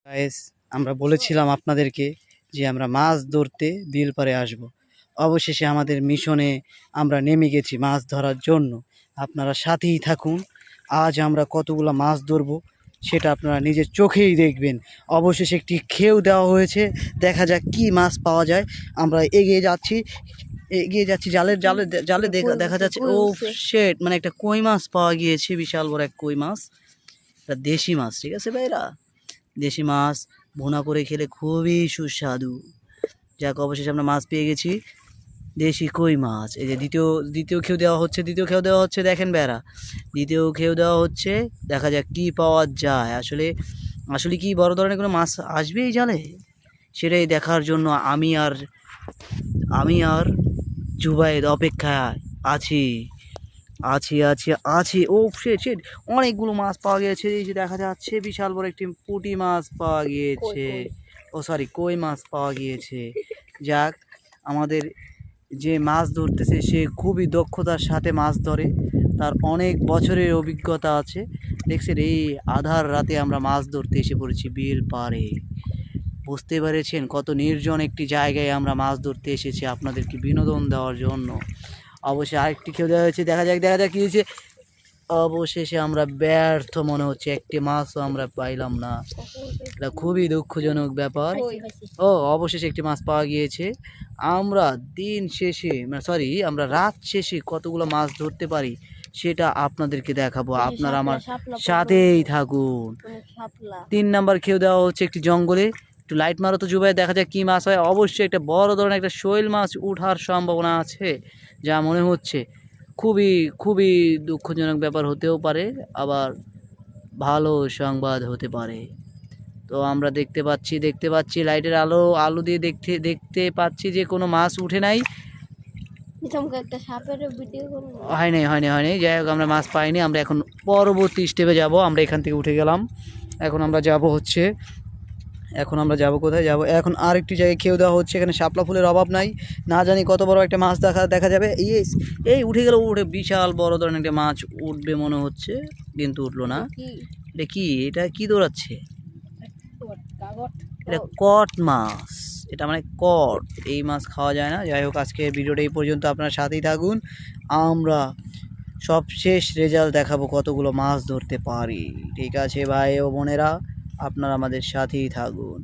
Guys, আমরা বলেছিলাম আপনাদেরকে যে আমরা মাছ ধরতে বিল পাড়ে আসব। অবশেষে আমাদের মিশনে আমরা নেমে গেছি মাছ ধরার জন্য। আপনারা সাথেই থাকুন। আজ আমরা কতগুলো মাছ ধরবো সেটা আপনারা নিজের চোখেই দেখবেন। অবশেষে একটি খেউ দেওয়া হয়েছে, দেখা যাক কি মাছ পাওয়া যায়। আমরা এগিয়ে যাচ্ছি জালের জালে জালে দেখা যাচ্ছে ও শেট, মানে একটা কই মাছ পাওয়া গিয়েছে, বিশাল বড় এক কই মাছ। এটা দেশি মাছ, ঠিক আছে ভাইরা, দেশি মাছ ভুনা করে খেলে খুবই সুস্বাদু। যাক, অবশেষে আমরা মাছ পেয়ে গেছি, দেশি কই মাছ। এই যে দ্বিতীয় খেউ দেওয়া হচ্ছে, দেখেন বেড়া, দ্বিতীয় খেউ দেওয়া হচ্ছে। দেখা যাক কি পাওয়া যায়। আসলে কি বড় ধরনের কোনো মাছ আসবে এই জালে, সেটাই দেখার জন্য আমি আর জুবাইদ অপেক্ষায় আছি আছি আছি আছি ও শিট, অনেকগুলো মাছ পাওয়া গিয়েছে। এই যে দেখা যাচ্ছে বিশাল বড় একটি পুঁটি মাছ পাওয়া গিয়েছে, কই মাছ পাওয়া গিয়েছে। যাক, আমাদের যে মাছ ধরতেছে সে খুবই দক্ষতার সাথে মাছ ধরে, তার অনেক বছরের অভিজ্ঞতা আছে। দেখছেন, এই আধার রাতে আমরা মাছ ধরতে এসে পড়েছি বিল পাড়ে। বুঝতে পেরেছেন কত নির্জন একটি জায়গায় আমরা মাছ ধরতে এসেছি আপনাদেরকে বিনোদন দেওয়ার জন্য। অবশ্যই আরেকটি খেয়ে দেওয়া হয়েছে, দেখা যাক কী হয়েছে। অবশেষে আমরা ব্যর্থ মনে হচ্ছে, একটি মাছও আমরা পাইলাম না। এটা খুবই দুঃখজনক ব্যাপার। অবশেষে একটি মাছ পাওয়া গিয়েছে। আমরা রাত শেষে কতগুলো মাছ ধরতে পারি সেটা আপনাদেরকে দেখাবো, আপনারা আমার সাথেই থাকুন। 3 নাম্বার খেয়ে দেওয়া হচ্ছে একটি জঙ্গলে। একটু লাইট মারো তো জুবাই, দেখা যায় কি মাছ হয়। অবশ্যই একটা বড় ধরনের একটা শৈল মাছ ওঠার সম্ভাবনা আছে, যা মনে হচ্ছে খুবই খুবই দুঃখজনক ব্যাপার হতেও পারে, আবার ভালো সংবাদ হতে পারে। তো আমরা দেখতে পাচ্ছি লাইটের আলো দিয়ে দেখতে পাচ্ছি যে কোনো মাছ উঠে নাই। হয়নি। যাই হোক, আমরা মাছ পাইনি। আমরা এখন পরবর্তী স্টেপে যাব। আমরা এখান থেকে উঠে গেলাম, এখন আমরা যাব কোথায় যাব? এখন আরেকটি জায়গায় খেয়ে দেওয়া হচ্ছে। এখানে শাপলা ফুলের অভাব নাই, না জানি কত বড় একটা মাছ দেখা যাবে। এই উঠে বিশাল বড় ধরনের একটা মাছ উঠবে মনে হচ্ছে, কিন্তু উঠলো না। এটা কি দৌড়াচ্ছে? এটা কট মাছ, এটা মানে কট। এই মাছ খাওয়া যায় না। যাই হোক, আজকে ভিডিওটা এই পর্যন্ত, আপনার সাথেই থাকুন। আমরা সবশেষ রেজাল্ট দেখাবো কতগুলো মাছ ধরতে পারি। ঠিক আছে ভাই ও বোনেরা, আপনারা আমাদের সাথেই থাকুন।